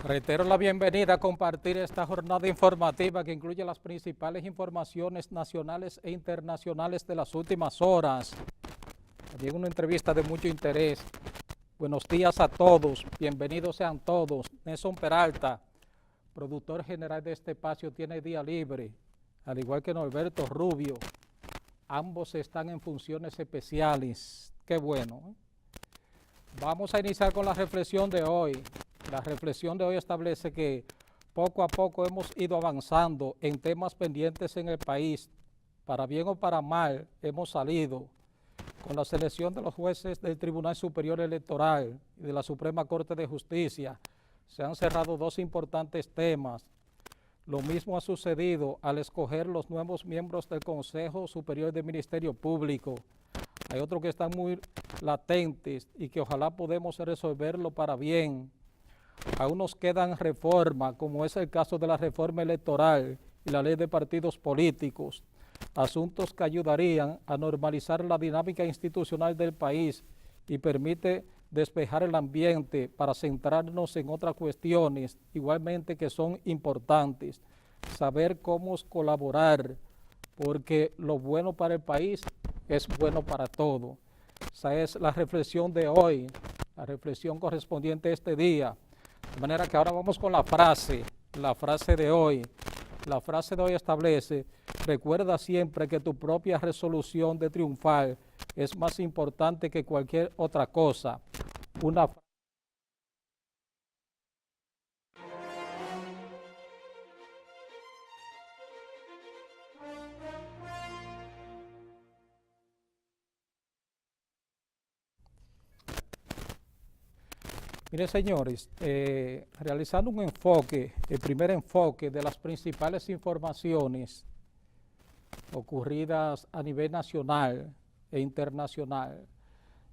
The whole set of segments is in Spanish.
Reitero la bienvenida a compartir esta jornada informativa que incluye las principales informaciones nacionales e internacionales de las últimas horas. También una entrevista de mucho interés. Buenos días a todos, bienvenidos sean todos. Nelson Peralta, productor general de este espacio, tiene día libre, al igual que Norberto Rubio. Ambos están en funciones especiales. Qué bueno, ¿eh? Vamos a iniciar con la reflexión de hoy. La reflexión de hoy establece que poco a poco hemos ido avanzando en temas pendientes en el país. Para bien o para mal, hemos salido con la selección de los jueces del Tribunal Superior Electoral y de la Suprema Corte de Justicia. Se han cerrado dos importantes temas. Lo mismo ha sucedido al escoger los nuevos miembros del Consejo Superior del Ministerio Público. Hay otros que están muy latentes y que ojalá podemos resolverlo para bien. Aún nos quedan reformas, como es el caso de la reforma electoral y la ley de partidos políticos, asuntos que ayudarían a normalizar la dinámica institucional del país y permite despejar el ambiente para centrarnos en otras cuestiones igualmente que son importantes, saber cómo colaborar, porque lo bueno para el país es bueno para todo. Esa es la reflexión de hoy, la reflexión correspondiente a este día. De manera que ahora vamos con la frase de hoy. La frase de hoy establece: recuerda siempre que tu propia resolución de triunfar es más importante que cualquier otra cosa. Una Miren, señores, realizando un enfoque, el primer enfoque de las principales informaciones ocurridas a nivel nacional e internacional.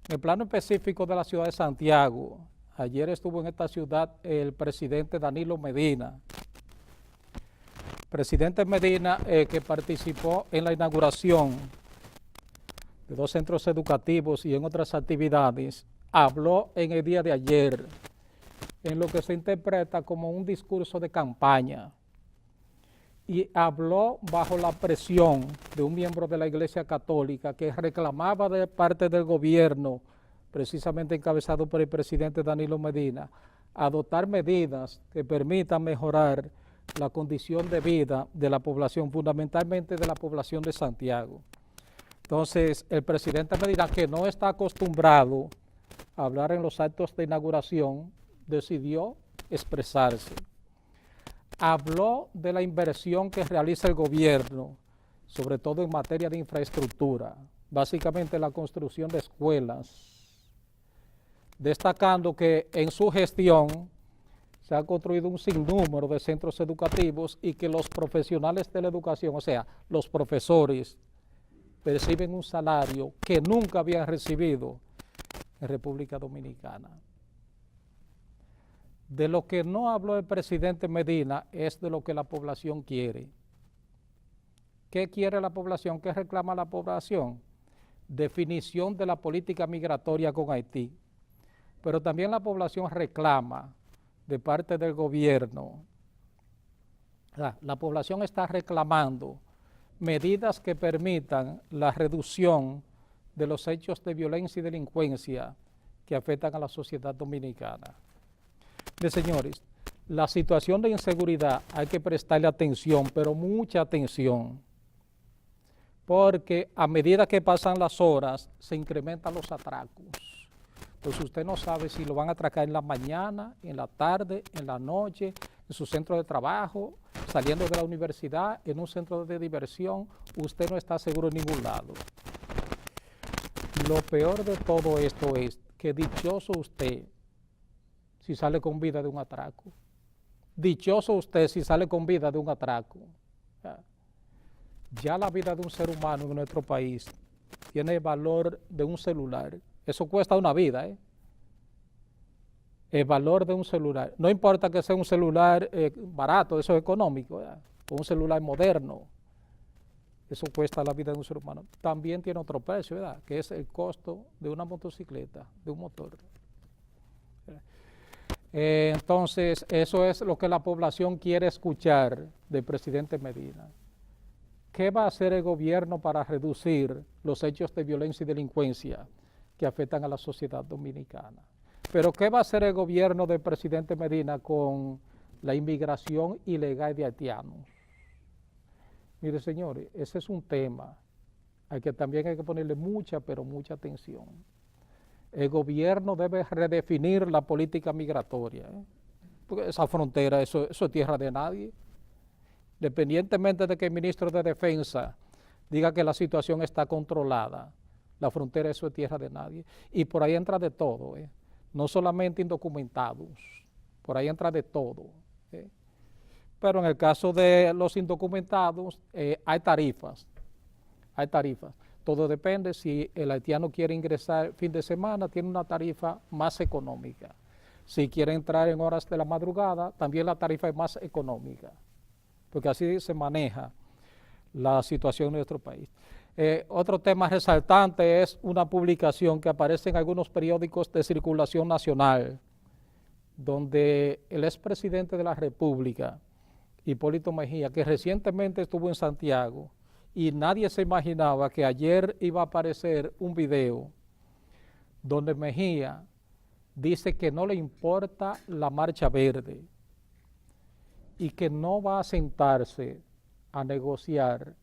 En el plano específico de la ciudad de Santiago, ayer estuvo en esta ciudad el presidente Danilo Medina. Presidente Medina, que participó en la inauguración de dos centros educativos y en otras actividades, habló en el día de ayer en lo que se interpreta como un discurso de campaña y habló bajo la presión de un miembro de la Iglesia Católica que reclamaba de parte del gobierno, precisamente encabezado por el presidente Danilo Medina, adoptar medidas que permitan mejorar la condición de vida de la población, fundamentalmente de la población de Santiago. Entonces, el presidente Medina, que no está acostumbrado a hablar en los actos de inauguración, decidió expresarse. Habló de la inversión que realiza el gobierno, sobre todo en materia de infraestructura, básicamente la construcción de escuelas, destacando que en su gestión se ha construido un sinnúmero de centros educativos y que los profesionales de la educación, o sea, los profesores, perciben un salario que nunca habían recibido en República Dominicana. De lo que no habló el presidente Medina es de lo que la población quiere. ¿Qué quiere la población? ¿Qué reclama la población? Definición de la política migratoria con Haití. Pero también la población reclama de parte del gobierno. La población está reclamando medidas que permitan la reducción de los hechos de violencia y delincuencia que afectan a la sociedad dominicana. Señores, la situación de inseguridad hay que prestarle atención, pero mucha atención, porque a medida que pasan las horas se incrementan los atracos. Entonces usted no sabe si lo van a atracar en la mañana, en la tarde, en la noche, en su centro de trabajo, saliendo de la universidad, en un centro de diversión. Usted no está seguro en ningún lado. Lo peor de todo esto es que dichoso usted si sale con vida de un atraco. Dichoso usted si sale con vida de un atraco. Ya la vida de un ser humano en nuestro país tiene el valor de un celular. Eso cuesta una vida, ¿eh? El valor de un celular. No importa que sea un celular barato, eso es económico, ¿verdad? O un celular moderno. Eso cuesta la vida de un ser humano. También tiene otro precio, ¿verdad? Que es el costo de una motocicleta, de un motor. Entonces, eso es lo que la población quiere escuchar del presidente Medina. ¿Qué va a hacer el gobierno para reducir los hechos de violencia y delincuencia que afectan a la sociedad dominicana? Pero ¿qué va a hacer el gobierno del presidente Medina con la inmigración ilegal de haitianos? Mire, señores, ese es un tema al que también hay que ponerle mucha, pero mucha atención. El gobierno debe redefinir la política migratoria, porque esa frontera, eso es tierra de nadie. Independientemente de que el ministro de Defensa diga que la situación está controlada, la frontera, eso es tierra de nadie. Y por ahí entra de todo, no solamente indocumentados, por ahí entra de todo. Pero en el caso de los indocumentados, hay tarifas. Todo depende, si el haitiano quiere ingresar el fin de semana, tiene una tarifa más económica. Si quiere entrar en horas de la madrugada, también la tarifa es más económica, porque así se maneja la situación en nuestro país. Otro tema resaltante es una publicación que aparece en algunos periódicos de circulación nacional, donde el expresidente de la República, Hipólito Mejía, que recientemente estuvo en Santiago, y nadie se imaginaba que ayer iba a aparecer un video donde Mejía dice que no le importa la Marcha Verde y que no va a sentarse a negociar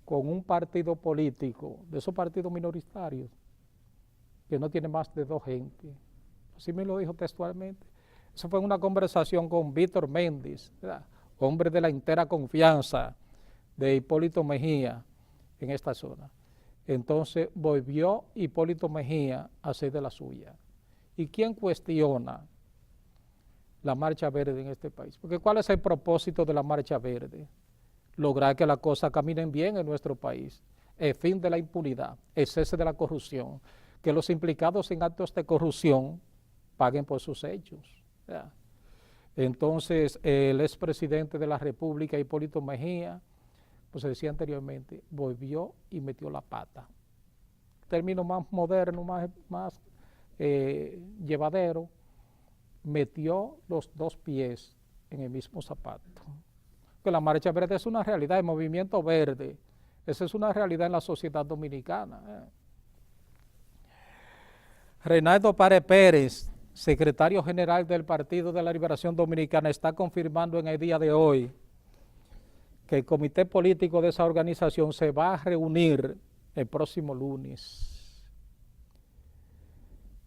con un partido político, de esos partidos minoritarios, que no tiene más de 2 gentes. Así me lo dijo textualmente. Eso fue una conversación con Víctor Méndez, ¿verdad?, hombre de la entera confianza de Hipólito Mejía en esta zona. Entonces volvió Hipólito Mejía a hacer de la suya. ¿Y quién cuestiona la Marcha Verde en este país? Porque ¿cuál es el propósito de la Marcha Verde? Lograr que las cosas caminen bien en nuestro país, el fin de la impunidad, el cese de la corrupción, que los implicados en actos de corrupción paguen por sus hechos. ¿Ya? Entonces, el expresidente de la República, Hipólito Mejía, pues se decía anteriormente, volvió y metió la pata. Término más moderno, más llevadero, metió los 2 pies en el mismo zapato. Que la Marcha Verde es una realidad, el movimiento verde, esa es una realidad en la sociedad dominicana. Reinaldo Párez Pérez, secretario general del Partido de la Liberación Dominicana, está confirmando en el día de hoy que el comité político de esa organización se va a reunir el próximo lunes.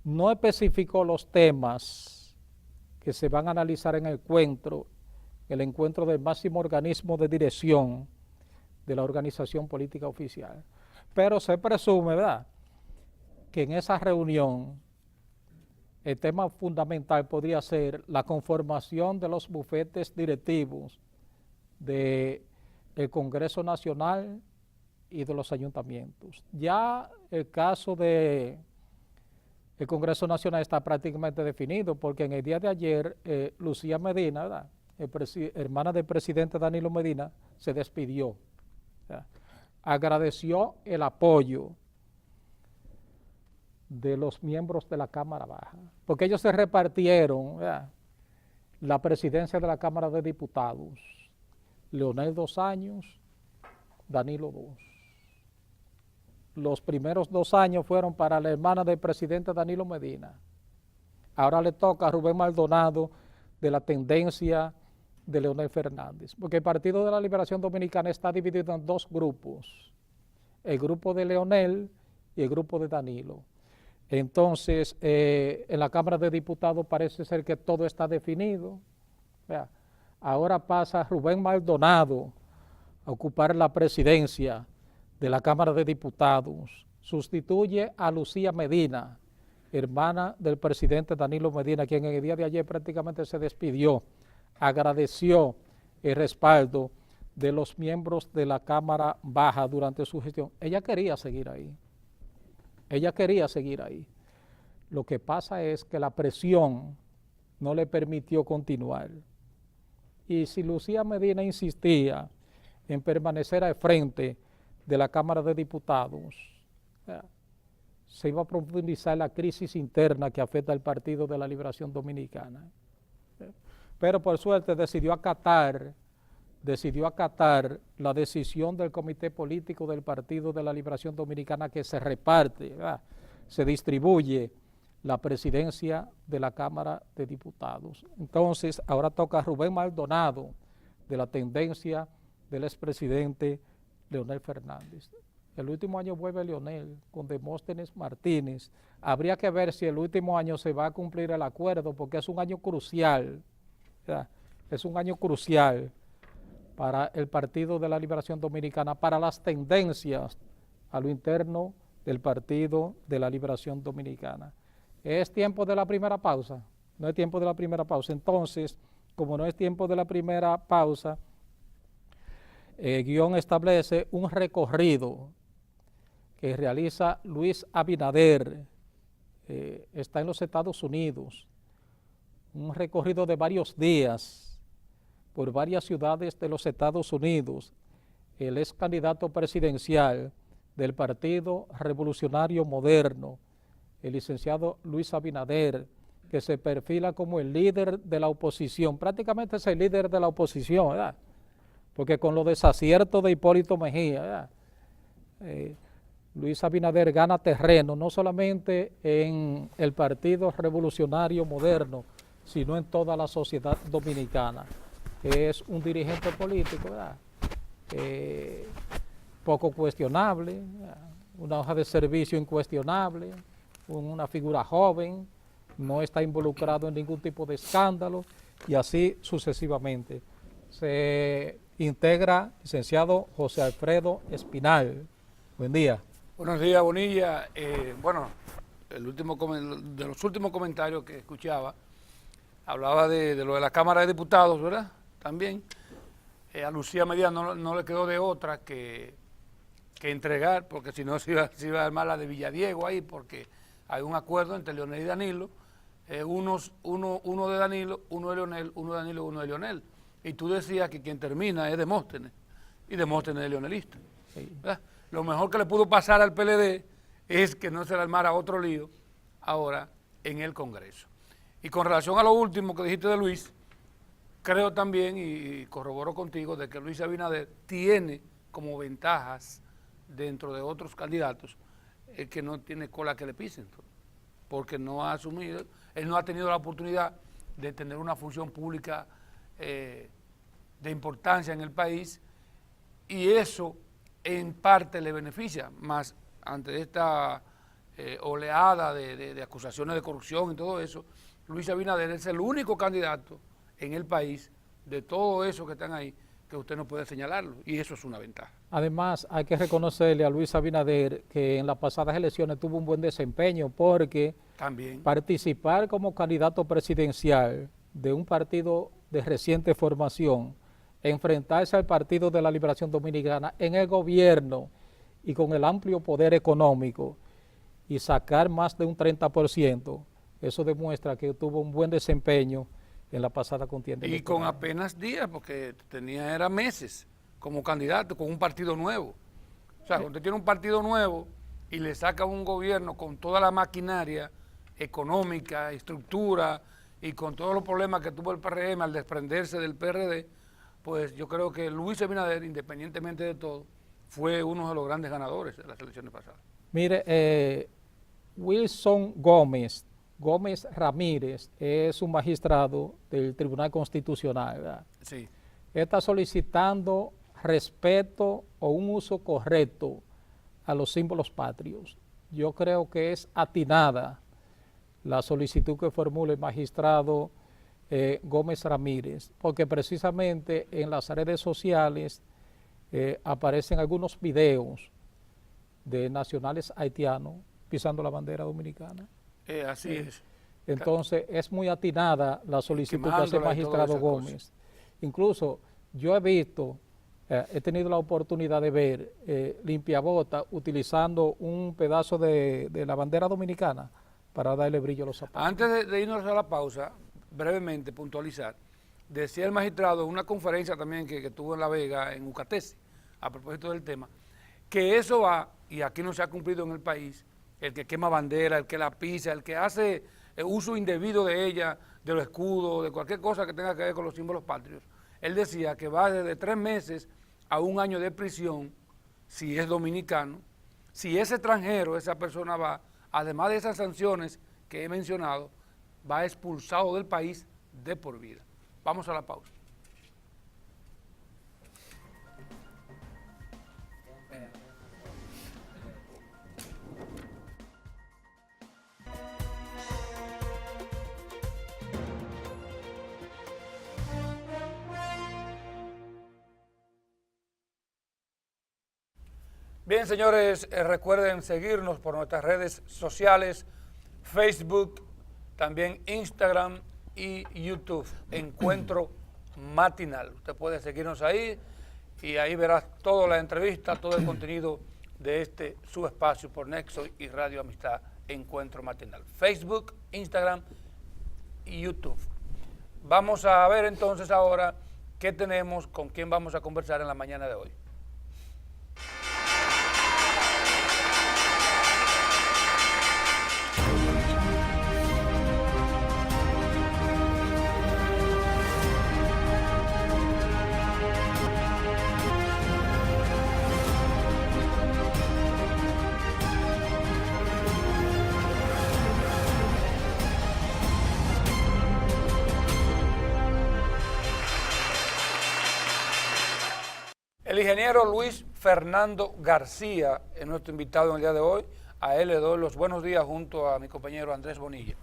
No especificó los temas que se van a analizar en el encuentro del máximo organismo de dirección de la organización política oficial. Pero se presume, ¿verdad?, que en esa reunión el tema fundamental podría ser la conformación de los bufetes directivos del Congreso Nacional y de los ayuntamientos. Ya el caso del Congreso Nacional está prácticamente definido, porque en el día de ayer Lucía Medina, ¿verdad?, hermana del presidente Danilo Medina, se despidió. ¿Ya? Agradeció el apoyo de los miembros de la Cámara Baja, porque ellos se repartieron, ¿verdad?, la presidencia de la Cámara de Diputados. Leonel 2 años, Danilo 2. Los primeros 2 años fueron para la hermana del presidente Danilo Medina. Ahora le toca a Rubén Maldonado, de la tendencia de Leonel Fernández, porque el Partido de la Liberación Dominicana está dividido en 2 grupos, el grupo de Leonel y el grupo de Danilo. Entonces, en la Cámara de Diputados parece ser que todo está definido. Vea, ahora pasa Rubén Maldonado a ocupar la presidencia de la Cámara de Diputados, sustituye a Lucía Medina, hermana del presidente Danilo Medina, quien en el día de ayer prácticamente se despidió, agradeció el respaldo de los miembros de la Cámara Baja durante su gestión. Ella quería seguir ahí. Lo que pasa es que la presión no le permitió continuar. Y si Lucía Medina insistía en permanecer al frente de la Cámara de Diputados, se iba a profundizar la crisis interna que afecta al Partido de la Liberación Dominicana. Pero por suerte decidió acatar la decisión del Comité Político del Partido de la Liberación Dominicana, que se reparte, ¿verdad? Se distribuye la presidencia de la Cámara de Diputados. Entonces, ahora toca a Rubén Maldonado, de la tendencia del expresidente Leonel Fernández. El último año vuelve Leonel con Demóstenes Martínez. Habría que ver si el último año se va a cumplir el acuerdo, porque es un año crucial, ¿verdad? Es un año crucial para el Partido de la Liberación Dominicana, para las tendencias a lo interno del Partido de la Liberación Dominicana. ¿Es tiempo de la primera pausa? No es tiempo de la primera pausa. Entonces, como no es tiempo de la primera pausa, el guión establece un recorrido que realiza Luis Abinader, está en los Estados Unidos, un recorrido de varios días por varias ciudades de los Estados Unidos. Él es candidato presidencial del Partido Revolucionario Moderno, el licenciado Luis Abinader, que se perfila como el líder de la oposición, prácticamente es el líder de la oposición, ¿verdad? Porque con los desaciertos de Hipólito Mejía, ¿verdad? Luis Abinader gana terreno, no solamente en el Partido Revolucionario Moderno, sino en toda la sociedad dominicana. Es un dirigente político, ¿verdad? Poco cuestionable, ¿verdad? Una hoja de servicio incuestionable, una figura joven, no está involucrado en ningún tipo de escándalo, y así sucesivamente. Se integra licenciado José Alfredo Espinal. Buen día. Buenos días, Bonilla. Bueno, de los últimos comentarios que escuchaba, hablaba de lo de la Cámara de Diputados, ¿verdad? También a Lucía Medina no le quedó de otra que entregar, porque si no se iba a armar la de Villadiego ahí, porque hay un acuerdo entre Leonel y Danilo, uno de Danilo, uno de Leonel, uno de Danilo, uno de Leonel. Y tú decías que quien termina es Demóstenes, y Demóstenes es leonelista. Sí. Lo mejor que le pudo pasar al PLD es que no se le armara otro lío ahora en el Congreso. Y con relación a lo último que dijiste de Luis, creo también, y corroboro contigo, de que Luis Abinader tiene como ventajas dentro de otros candidatos que no tiene cola que le pisen, porque no ha asumido, él no ha tenido la oportunidad de tener una función pública de importancia en el país, y eso en parte le beneficia, más ante esta oleada de acusaciones de corrupción y todo eso. Luis Abinader es el único candidato en el país de todo eso que están ahí que usted no puede señalarlo, y eso es una ventaja. Además, hay que reconocerle a Luis Abinader que en las pasadas elecciones tuvo un buen desempeño, porque también participar como candidato presidencial de un partido de reciente formación, enfrentarse al Partido de la Liberación Dominicana en el gobierno y con el amplio poder económico y sacar más de un 30%, eso demuestra que tuvo un buen desempeño en la pasada contienda. Y con apenas días, porque era meses como candidato, con un partido nuevo. O sea, cuando usted tiene un partido nuevo y le saca un gobierno con toda la maquinaria económica, estructura, y con todos los problemas que tuvo el PRM al desprenderse del PRD, pues yo creo que Luis Abinader, independientemente de todo, fue uno de los grandes ganadores de las elecciones pasadas. Mire, Wilson Gómez Ramírez es un magistrado del Tribunal Constitucional, ¿verdad? Sí. Está solicitando respeto o un uso correcto a los símbolos patrios. Yo creo que es atinada la solicitud que formula el magistrado Gómez Ramírez, porque precisamente en las redes sociales aparecen algunos videos de nacionales haitianos pisando la bandera dominicana. Así es. Entonces es muy atinada la solicitud que hace el magistrado Gómez. Incluso yo he visto, he tenido la oportunidad de ver limpiabotas utilizando un pedazo de la bandera dominicana para darle brillo a los zapatos. Antes de irnos a la pausa, brevemente puntualizar, decía el magistrado en una conferencia también que tuvo en La Vega, en Ucatesi, a propósito del tema, que eso va, y aquí no se ha cumplido en el país, el que quema bandera, el que la pisa, el que hace uso indebido de ella, de los escudos, de cualquier cosa que tenga que ver con los símbolos patrios. Él decía que va desde 3 meses a 1 año de prisión si es dominicano. Si es extranjero, esa persona va, además de esas sanciones que he mencionado, va expulsado del país de por vida. Vamos a la pausa. Bien, señores, recuerden seguirnos por nuestras redes sociales, Facebook, también Instagram y YouTube, Encuentro Matinal. Usted puede seguirnos ahí y ahí verás toda la entrevista, todo el contenido de este su espacio por Nexo y Radio Amistad, Encuentro Matinal. Facebook, Instagram y YouTube. Vamos a ver entonces ahora qué tenemos, con quién vamos a conversar en la mañana de hoy. El ingeniero Luis Fernando García es nuestro invitado en el día de hoy. A él le doy los buenos días junto a mi compañero Andrés Bonilla.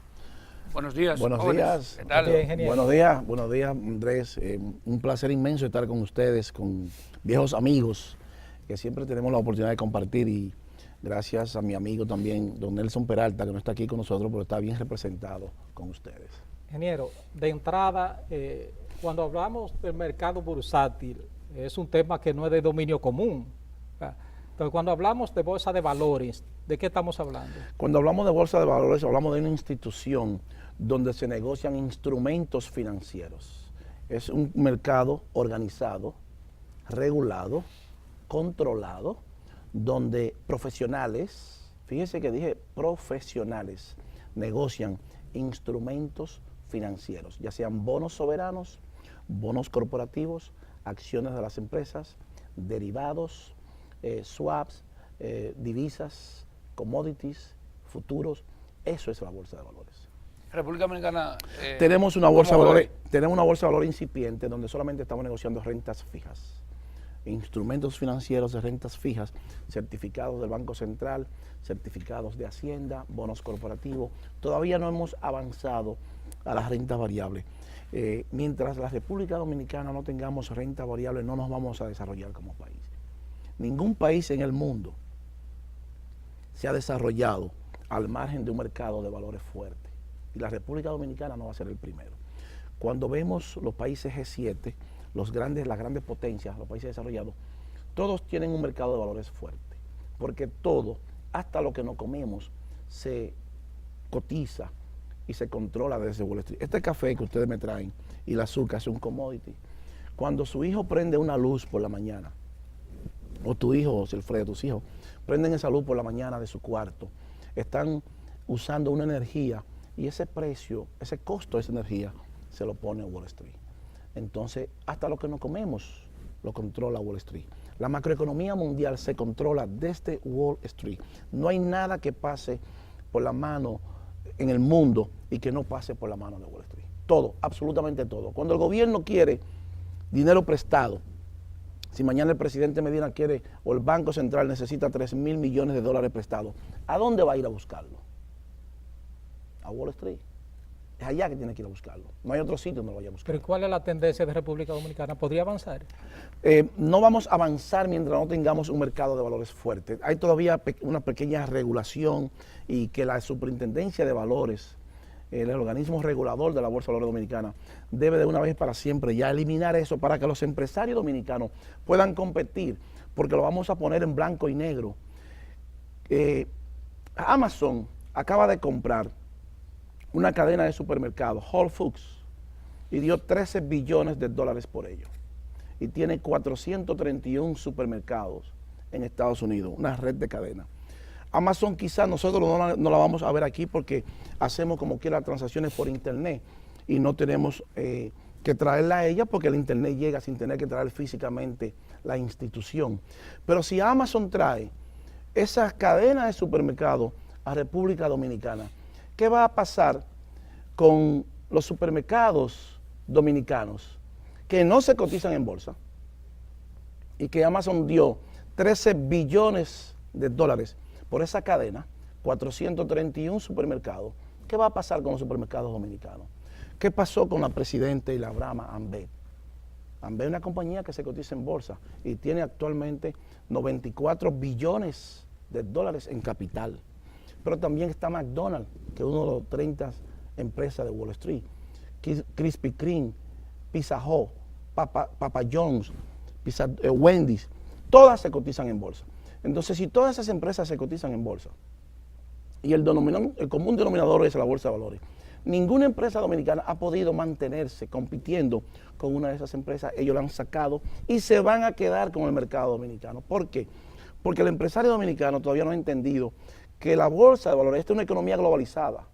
Buenos días. Buenos días. ¿Qué tal? Buenos días, Andrés. Un placer inmenso estar con ustedes, con viejos amigos que siempre tenemos la oportunidad de compartir, y gracias a mi amigo también, don Nelson Peralta, que no está aquí con nosotros, pero está bien representado con ustedes. Ingeniero, de entrada, cuando hablamos del mercado bursátil, es un tema que no es de dominio común. Entonces, cuando hablamos de bolsa de valores, ¿de qué estamos hablando? Cuando hablamos de bolsa de valores, hablamos de una institución donde se negocian instrumentos financieros. Es un mercado organizado, regulado, controlado, donde profesionales, fíjese que dije profesionales, negocian instrumentos financieros, ya sean bonos soberanos, bonos corporativos, acciones de las empresas, derivados, swaps, divisas, commodities, futuros. Eso es la bolsa de valores. República Dominicana. Tenemos una bolsa de valores incipiente donde solamente estamos negociando rentas fijas, instrumentos financieros de rentas fijas, certificados del Banco Central, certificados de Hacienda, bonos corporativos. Todavía no hemos avanzado a las rentas variables. Mientras la República Dominicana no tengamos renta variable, no nos vamos a desarrollar como país. Ningún país en el mundo se ha desarrollado al margen de un mercado de valores fuerte. Y la República Dominicana no va a ser el primero. Cuando vemos los países G7, las grandes potencias, los países desarrollados, todos tienen un mercado de valores fuerte. Porque todo, hasta lo que no comemos, se cotiza y se controla desde Wall Street. Este café que ustedes me traen y el azúcar es un commodity. Cuando su hijo prende una luz por la mañana, o tu hijo, o Alfredo, tus hijos, prenden esa luz por la mañana de su cuarto, están usando una energía y ese precio, ese costo de esa energía se lo pone Wall Street. Entonces, hasta lo que no comemos lo controla Wall Street. La macroeconomía mundial se controla desde Wall Street. No hay nada que pase por la mano en el mundo y que no pase por la mano de Wall Street. Todo, absolutamente todo. Cuando el gobierno quiere dinero prestado, si mañana el presidente Medina quiere o el Banco Central necesita 3.000 millones de dólares prestados, ¿a dónde va a ir a buscarlo? A Wall Street. Es allá que tiene que ir a buscarlo. No hay otro sitio donde lo vaya a buscar. ¿Pero cuál es la tendencia de República Dominicana? ¿Podría avanzar? No vamos a avanzar mientras no tengamos un mercado de valores fuerte. Hay todavía una pequeña regulación y que la Superintendencia de Valores, el organismo regulador de la Bolsa de Valores Dominicana, debe de una vez para siempre ya eliminar eso para que los empresarios dominicanos puedan competir, porque lo vamos a poner en blanco y negro. Amazon acaba de comprar una cadena de supermercados, Whole Foods, y dio 13 billones de dólares por ello. Y tiene 431 supermercados en Estados Unidos, una red de cadena. Amazon quizás nosotros no la vamos a ver aquí porque hacemos como quiera transacciones por internet y no tenemos que traerla a ella porque el internet llega sin tener que traer físicamente la institución. Pero si Amazon trae esa cadena de supermercados a República Dominicana, ¿qué va a pasar con los supermercados dominicanos que no se cotizan en bolsa y que Amazon dio 13 billones de dólares por esa cadena, 431 supermercados? ¿Qué va a pasar con los supermercados dominicanos? ¿Qué pasó con la presidenta y la Brahma Ambev? Ambev es una compañía que se cotiza en bolsa y tiene actualmente 94 billones de dólares en capital. Pero también está McDonald's, que es uno de los 30 empresas de Wall Street. Krispy Kreme, Pizza Hut, Papa John's, Wendy's, todas se cotizan en bolsa. Entonces, si todas esas empresas se cotizan en bolsa y el común denominador es la bolsa de valores, ninguna empresa dominicana ha podido mantenerse compitiendo con una de esas empresas. Ellos la han sacado y se van a quedar con el mercado dominicano. ¿Por qué? Porque el empresario dominicano todavía no ha entendido que la bolsa de valores, esta es una economía globalizada,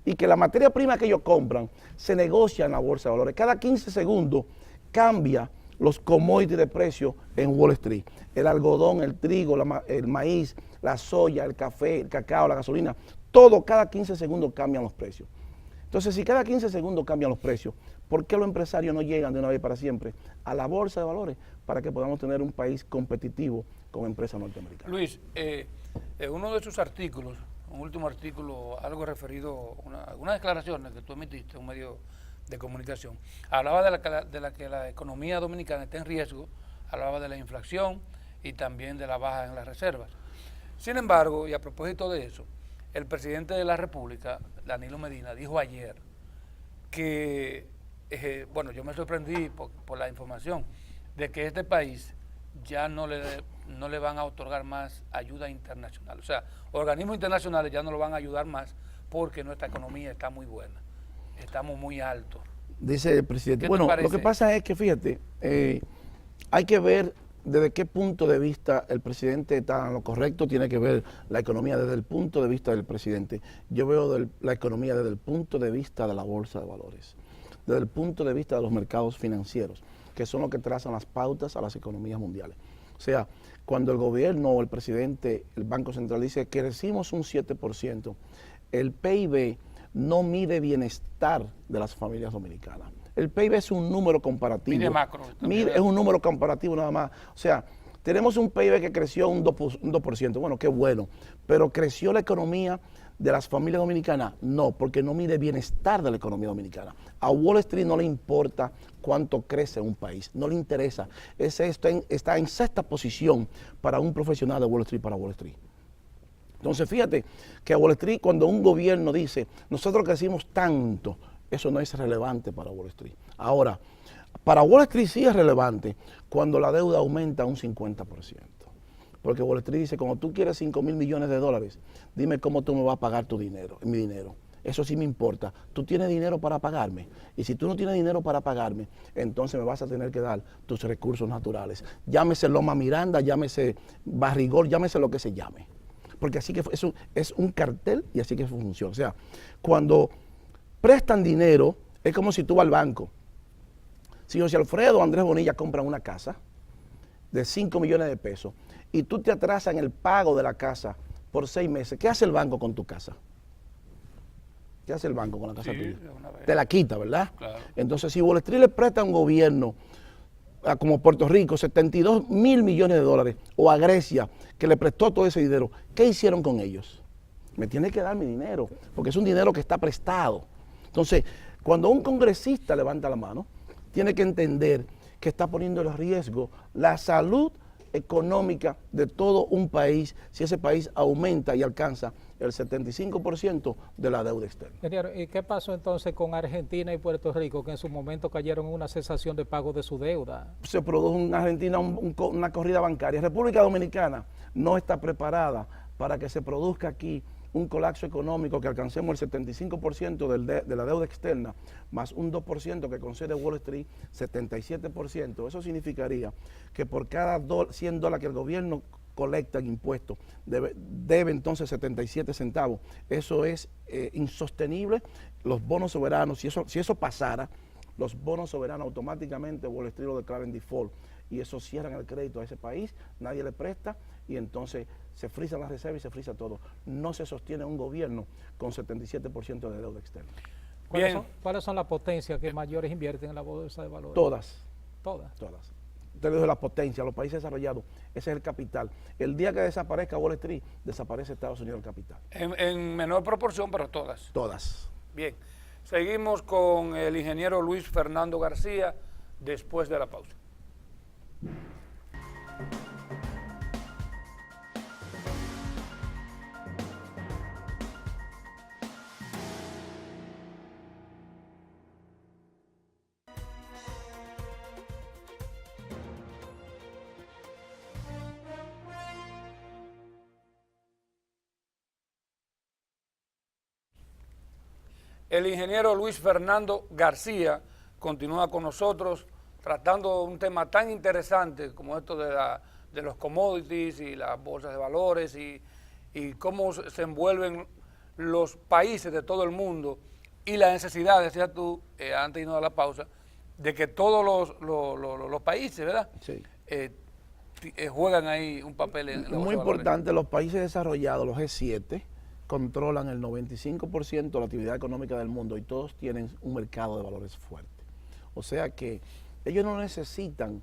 y que la materia prima que ellos compran se negocia en la bolsa de valores. Cada 15 segundos cambia los commodities de precio en Wall Street. El algodón, el trigo, el maíz, la soya, el café, el cacao, la gasolina, todo cada 15 segundos cambian los precios. Entonces, si cada 15 segundos cambian los precios, ¿por qué los empresarios no llegan de una vez para siempre a la bolsa de valores para que podamos tener un país competitivo con empresas norteamericanas? Luis, uno de sus artículos, un último artículo, algo referido a algunas declaraciones que tú emitiste en un medio de comunicación, hablaba de la que la economía dominicana está en riesgo, hablaba de la inflación y también de la baja en las reservas. Sin embargo, y a propósito de eso, el presidente de la República, Danilo Medina, dijo ayer que, bueno, yo me sorprendí por la información de que este país ya no le van a otorgar más ayuda internacional. O sea, organismos internacionales ya no lo van a ayudar más porque nuestra economía está muy buena. Estamos muy altos. Dice el presidente. ¿Qué Bueno, te parece? lo que pasa es que, fíjate, hay que ver desde qué punto de vista el presidente está en lo correcto. Tiene que ver la economía desde el punto de vista del presidente. Yo veo la economía desde el punto de vista de la bolsa de valores, desde el punto de vista de los mercados financieros, que son los que trazan las pautas a las economías mundiales. O sea, cuando el gobierno o el presidente, el Banco Central dice que crecimos un 7%, el PIB no mide bienestar de las familias dominicanas. El PIB es un número comparativo. Mide macro. Es un número comparativo nada más. O sea, tenemos un PIB que creció un 2%. Bueno, qué bueno. Pero ¿creció la economía de las familias dominicanas? No, porque no mide bienestar de la economía dominicana. A Wall Street no le importa cuánto crece un país. No le interesa. Está en sexta posición para un profesional de Wall Street para Wall Street. Entonces, fíjate que a Wall Street, cuando un gobierno dice, nosotros crecimos tanto, eso no es relevante para Wall Street. Ahora, para Wall Street sí es relevante cuando la deuda aumenta un 50%. Porque Wall Street dice, cuando tú quieres 5,000 millones de dólares, dime cómo tú me vas a pagar mi dinero. Eso sí me importa. Tú tienes dinero para pagarme. Y si tú no tienes dinero para pagarme, entonces me vas a tener que dar tus recursos naturales. Llámese Loma Miranda, llámese Barrigol, llámese lo que se llame. Porque así que eso es un cartel y así que funciona. O sea, cuando prestan dinero, es como si tú vas al banco. Si José Alfredo o Andrés Bonilla compran una casa de 5 millones de pesos y tú te atrasas en el pago de la casa por 6 meses, ¿qué hace el banco con tu casa? ¿Qué hace el banco con la casa tuya? Te la quita, ¿verdad? Claro. Entonces, si Wall Street le presta a un gobierno como Puerto Rico, 72,000 millones de dólares, o a Grecia, que le prestó todo ese dinero, ¿qué hicieron con ellos? Me tiene que dar mi dinero, porque es un dinero que está prestado. Entonces, cuando un congresista levanta la mano, tiene que entender que está poniendo en riesgo la salud económica de todo un país si ese país aumenta y alcanza el 75% de la deuda externa. Ingeniero, ¿y qué pasó entonces con Argentina y Puerto Rico, que en su momento cayeron en una cesación de pago de su deuda? Se produjo en Argentina una corrida bancaria. República Dominicana no está preparada para que se produzca aquí un colapso económico, que alcancemos el 75% de la deuda externa, más un 2% que concede Wall Street, 77%. Eso significaría que por cada $100 que el gobierno colectan impuestos, debe entonces 77 centavos. Eso es insostenible. Los bonos soberanos, si eso pasara, los bonos soberanos automáticamente Wall Street lo declaran default y eso cierran el crédito a ese país, nadie le presta y entonces se frisan las reservas y se frisa todo. No se sostiene un gobierno con 77% de deuda externa. ¿Cuáles son las potencias que mayores invierten en la bolsa de valores? Todas. Todas. Usted le dijo la potencia, los países desarrollados, ese es el capital. El día que desaparezca Wall Street, desaparece Estados Unidos el capital. En menor proporción, pero todas. Todas. Bien, seguimos con el ingeniero Luis Fernando García después de la pausa. El ingeniero Luis Fernando García continúa con nosotros tratando un tema tan interesante como esto de los commodities y las bolsas de valores y cómo se envuelven los países de todo el mundo y la necesidad, decías tú, antes de irnos a la pausa, de que todos los países, ¿verdad? Sí. Juegan ahí un papel en la bolsa Muy de valores. importante, los países desarrollados, los G7, controlan el 95% de la actividad económica del mundo y todos tienen un mercado de valores fuerte. O sea que ellos no necesitan,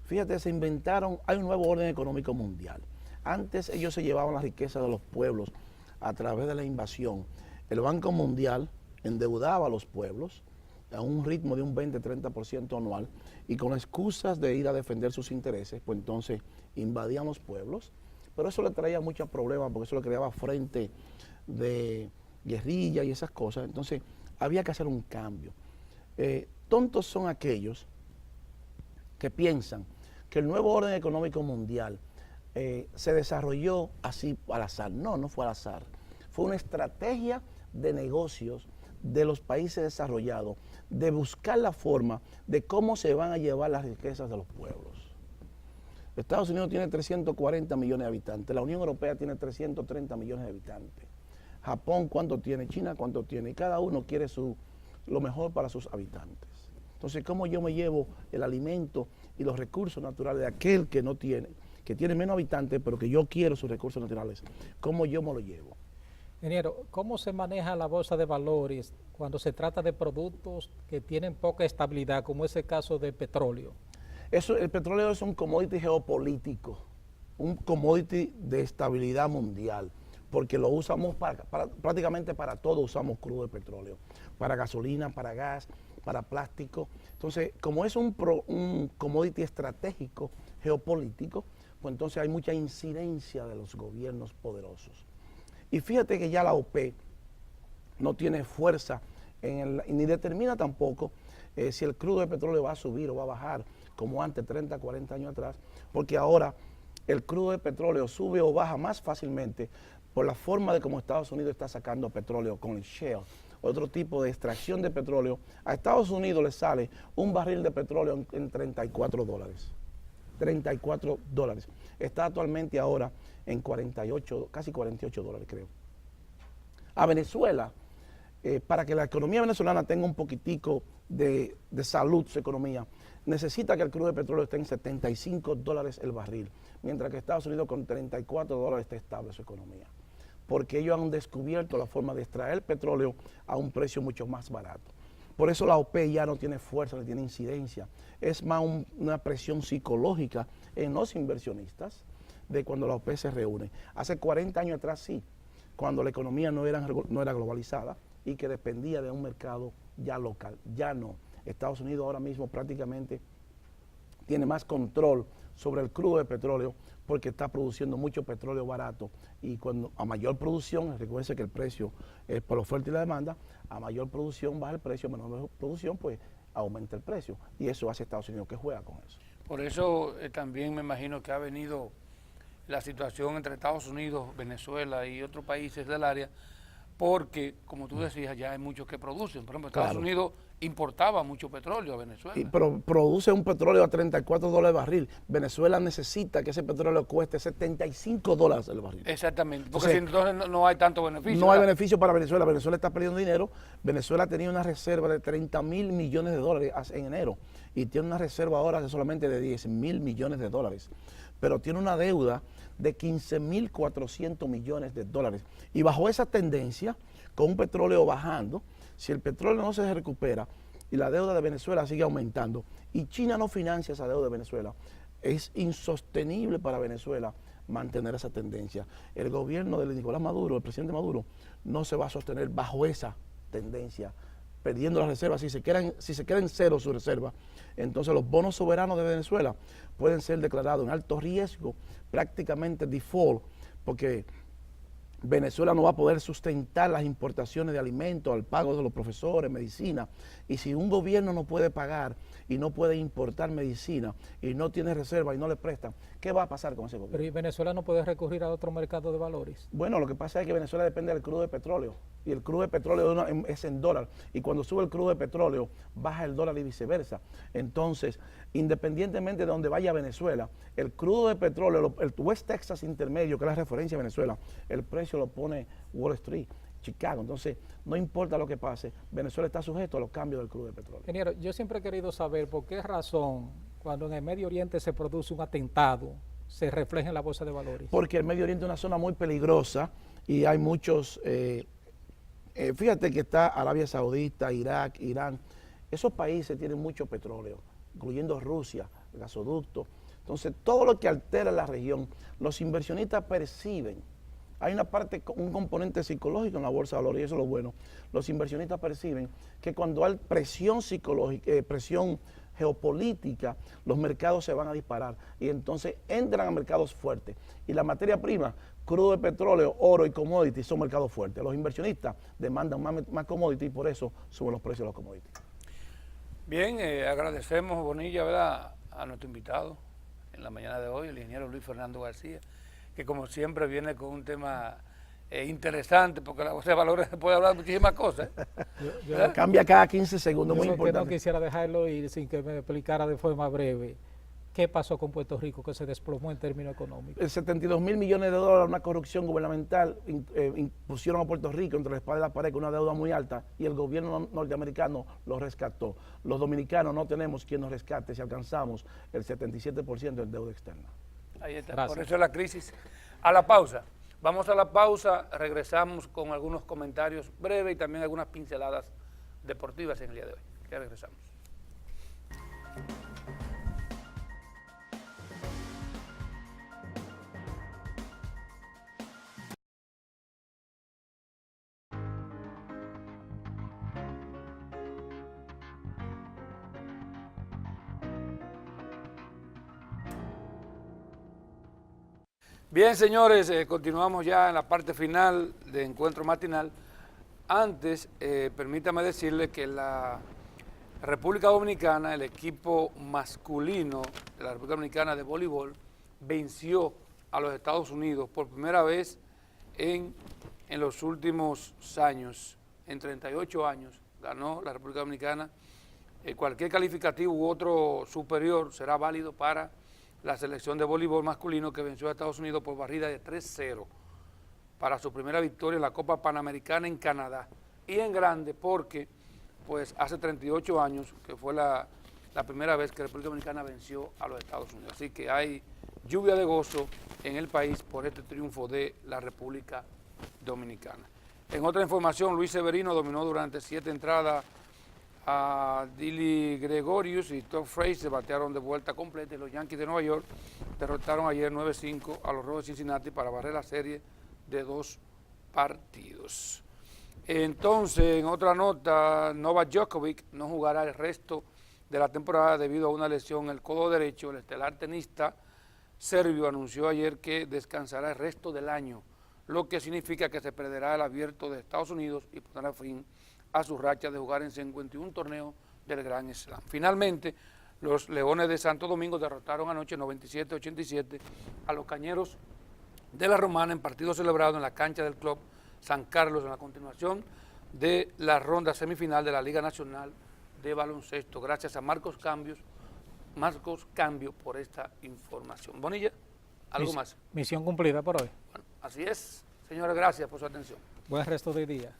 fíjate, se inventaron, hay un nuevo orden económico mundial. Antes ellos se llevaban la riqueza de los pueblos a través de la invasión. El Banco Mundial endeudaba a los pueblos a un ritmo de un 20-30% anual y con excusas de ir a defender sus intereses, pues entonces invadían los pueblos. Pero eso le traía muchos problemas porque eso le creaba frente de guerrilla y esas cosas. Entonces había que hacer un cambio. Tontos son aquellos que piensan que el nuevo orden económico mundial se desarrolló así al azar. No, no fue al azar. Fue una estrategia de negocios de los países desarrollados de buscar la forma de cómo se van a llevar las riquezas de los pueblos. Estados Unidos tiene 340 millones de habitantes, la Unión Europea tiene 330 millones de habitantes. Japón, ¿cuánto tiene? China, ¿cuánto tiene? Y cada uno quiere lo mejor para sus habitantes. Entonces, ¿cómo yo me llevo el alimento y los recursos naturales de aquel que no tiene, que tiene menos habitantes, pero que yo quiero sus recursos naturales? ¿Cómo yo me lo llevo? Ingeniero, ¿cómo se maneja la bolsa de valores cuando se trata de productos que tienen poca estabilidad, como es el caso del petróleo? El petróleo es un commodity geopolítico, un commodity de estabilidad mundial, porque lo usamos prácticamente para todo, usamos crudo de petróleo, para gasolina, para gas, para plástico. Entonces, como es un commodity estratégico geopolítico, pues entonces hay mucha incidencia de los gobiernos poderosos. Y fíjate que ya la OPEP no tiene fuerza ni determina tampoco si el crudo de petróleo va a subir o va a bajar, como antes, 30, 40 años atrás, porque ahora el crudo de petróleo sube o baja más fácilmente por la forma de cómo Estados Unidos está sacando petróleo con el shale, otro tipo de extracción de petróleo. A Estados Unidos le sale un barril de petróleo en $34. $34. Está actualmente ahora en 48, casi $48, creo. A Venezuela, para que la economía venezolana tenga un poquitico de salud, su economía, necesita que el crudo de petróleo esté en $75 el barril, mientras que Estados Unidos con $34 está estable su economía. Porque ellos han descubierto la forma de extraer petróleo a un precio mucho más barato. Por eso la OPEP ya no tiene fuerza, no tiene incidencia. Es más una presión psicológica en los inversionistas de cuando la OPEP se reúne. Hace 40 años atrás sí, cuando la economía no era globalizada y que dependía de un mercado ya local. Ya no. Estados Unidos ahora mismo prácticamente tiene más control sobre el crudo de petróleo porque está produciendo mucho petróleo barato y cuando a mayor producción, recuerden que el precio es por la oferta y la demanda, a mayor producción baja el precio, menor producción pues aumenta el precio y eso hace Estados Unidos que juega con eso. Por eso también me imagino que ha venido la situación entre Estados Unidos, Venezuela y otros países del área porque, como tú decías, ya hay muchos que producen. Por ejemplo, Estados Claro. Unidos importaba mucho petróleo a Venezuela. Pero produce un petróleo a $34 el barril. Venezuela necesita que ese petróleo cueste $75 el barril. Exactamente, porque Entonces, si entonces no hay tanto beneficio. No hay ¿verdad? beneficio para Venezuela. Venezuela está perdiendo dinero. Venezuela tenía una reserva de 30.000 millones de dólares en enero y tiene una reserva ahora de solamente de 10.000 millones de dólares. Pero tiene una deuda de 15.400 millones de dólares. Y bajo esa tendencia, con un petróleo bajando, si el petróleo no se recupera y la deuda de Venezuela sigue aumentando y China no financia esa deuda de Venezuela, es insostenible para Venezuela mantener esa tendencia. El gobierno de Nicolás Maduro, el presidente Maduro, no se va a sostener bajo esa tendencia, perdiendo las reservas. Si se queda en cero su reserva, entonces los bonos soberanos de Venezuela pueden ser declarados en alto riesgo, prácticamente default, porque Venezuela no va a poder sustentar las importaciones de alimentos, al pago de los profesores, medicina. Y si un gobierno no puede pagar y no puede importar medicina y no tiene reserva y no le prestan, ¿qué va a pasar con ese gobierno? Pero ¿y Venezuela no puede recurrir a otro mercado de valores? Bueno, lo que pasa es que Venezuela depende del crudo de petróleo y el crudo de petróleo es en dólar y cuando sube el crudo de petróleo baja el dólar y viceversa. Entonces, independientemente de donde vaya Venezuela, el crudo de petróleo, el West Texas Intermedio, que es la referencia de Venezuela, el precio lo pone Wall Street, Chicago. Entonces, no importa lo que pase, Venezuela está sujeto a los cambios del crudo de petróleo. Ingeniero, yo siempre he querido saber por qué razón cuando en el Medio Oriente se produce un atentado se refleja en la bolsa de valores. Porque el Medio Oriente es una zona muy peligrosa y hay muchos, fíjate que está Arabia Saudita, Irak, Irán, esos países tienen mucho petróleo, incluyendo Rusia, gasoductos. Entonces, todo lo que altera la región, los inversionistas perciben. Hay una parte, un componente psicológico en la bolsa de valores y eso es lo bueno. Los inversionistas perciben que cuando hay presión psicológica, presión geopolítica, los mercados se van a disparar y entonces entran a mercados fuertes. Y la materia prima, crudo de petróleo, oro y commodities son mercados fuertes. Los inversionistas demandan más commodities y por eso suben los precios de los commodities. Bien, agradecemos, Bonilla, ¿verdad?, a nuestro invitado en la mañana de hoy, el ingeniero Luis Fernando García, que como siempre viene con un tema interesante, porque la bolsa de valores puede hablar de muchísimas cosas. Cambia cada 15 segundos, muy Yo que no importante. quisiera dejarlo ir sin que me explicara de forma breve qué pasó con Puerto Rico que se desplomó en términos económicos. 72.000 millones de dólares, una corrupción gubernamental, pusieron a Puerto Rico entre la espada y la pared con una deuda muy alta y el gobierno norteamericano lo rescató. Los dominicanos no tenemos quien nos rescate si alcanzamos el 77% de deuda externa. Ahí está, Gracias. por eso es la crisis. A la pausa. Vamos a la pausa, regresamos con algunos comentarios breves y también algunas pinceladas deportivas en el día de hoy. Ya regresamos. Bien, señores, continuamos ya en la parte final de Encuentro Matinal. Antes, permítame decirle que la República Dominicana, el equipo masculino de la República Dominicana de voleibol, venció a los Estados Unidos por primera vez en los últimos años, en 38 años, ganó la República Dominicana. Cualquier calificativo u otro superior será válido para la selección de voleibol masculino que venció a Estados Unidos por barrida de 3-0 para su primera victoria en la Copa Panamericana en Canadá. Y en grande porque pues hace 38 años que fue la primera vez que la República Dominicana venció a los Estados Unidos. Así que hay lluvia de gozo en el país por este triunfo de la República Dominicana. En otra información, Luis Severino dominó durante 7 entradas a Dilly Gregorius y Todd Frazier, batearon de vuelta completa y los Yankees de Nueva York derrotaron ayer 9-5 a los Rojos de Cincinnati para barrer la serie de 2 partidos. Entonces, en otra nota, Novak Djokovic no jugará el resto de la temporada debido a una lesión en el codo derecho. El estelar tenista serbio anunció ayer que descansará el resto del año, lo que significa que se perderá el Abierto de Estados Unidos y pondrá fin a su racha de jugar en 51 torneos del Grand Slam. Finalmente, los Leones de Santo Domingo derrotaron anoche 97-87 a los Cañeros de la Romana en partido celebrado en la cancha del club San Carlos en la continuación de la ronda semifinal de la Liga Nacional de Baloncesto. Gracias a Marcos Cambio por esta información. Bonilla, ¿algo más? Misión cumplida por hoy. Bueno, así es. Señores, gracias por su atención. Buen resto de día.